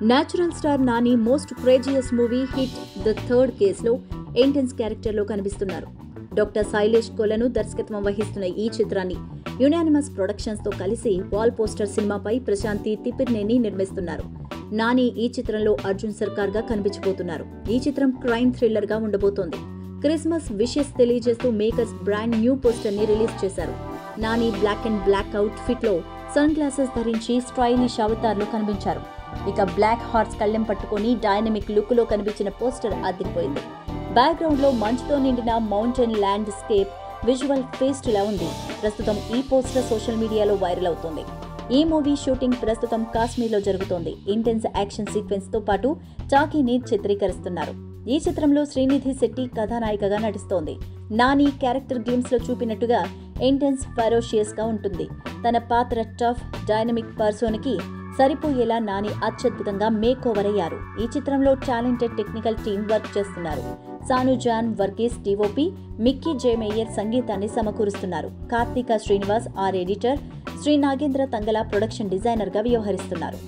Natural star Nani most క్రేజియస్ movie hit the third కేసులో intense క్యారెక్టర్లో కనిపిస్తున్నారు. డాక్టర్ శైలేష్ కొలను దర్శకత్వం వహిస్తున్న ఈ చిత్రాన్ని యునానిమస్ ప్రొడక్షన్స్తో కలిసి వాల్ పోస్టర్ సినిమాపై ప్రశాంతి తిప్పిర్నేని నిర్మిస్తున్నారు. నాని ఈ చిత్రంలో అర్జున్ సర్కార్గా కనిపించబోతున్నారు. ఈ చిత్రం క్రైమ్ థ్రిల్లర్గా ఉండబోతోంది. క్రిస్మస్ విషెస్ తెలియజేస్తూ మేకర్స్ బ్రాండ్ న్యూ పోస్టర్ ని రిలీజ్ చేశారు. Nani black and black outfit లో సన్ గ్లాసెస్ ధరించి స్టైలిష్ అవతార్లో కనిపించారు. ఇక బ్లాక్ హార్స్ కళ్ళెం పట్టుకుని డైనమిక్ లుక్ లో కనిపించిన పోస్టర్ అదిరిపోయింది. బ్యాక్గ్రౌండ్ లో మంచుతో నిండిన mountain landscape visual feast లా ఉంది. ప్రస్తుతం ఈ పోస్టర్ సోషల్ మీడియాలో వైరల్ అవుతోంది. ఈ మూవీ షూటింగ్ ప్రస్తుతం కాశ్మీర్లో జరుగుతోంది. ఇంటెన్స్ యాక్షన్ సీక్వెన్స్ తో పాటు టాకీని చిత్రీకరిస్తున్నారు. ఈ చిత్రంలో శ్రీనిధి శెట్టి కథానాయికగా నటిస్తోంది. నాని క్యారెక్టర్ గేమ్స్ లో చూపినట్టుగా ఇంటెన్స్ ఫెరోషియస్ గా ఉంటుంది. తన పాత్ర టఫ్ డైనమిక్ పర్సోన్కి సరిపోయేలా నాని అత్యద్భుతంగా మేక్ ఓవర్ అయ్యారు. ఈ చిత్రంలో టాలెంటెడ్ టెక్నికల్ టీం వర్క్ చేస్తున్నారు. సాను జాన్ వర్గీస్ డిఓపి, మిక్కీ జే మేయర్ సంగీతాన్ని సమకూరుస్తున్నారు. Karthika Srinivas R editor, Sri Nagendra Thangala production designer గా వ్యవహరిస్తున్నారు.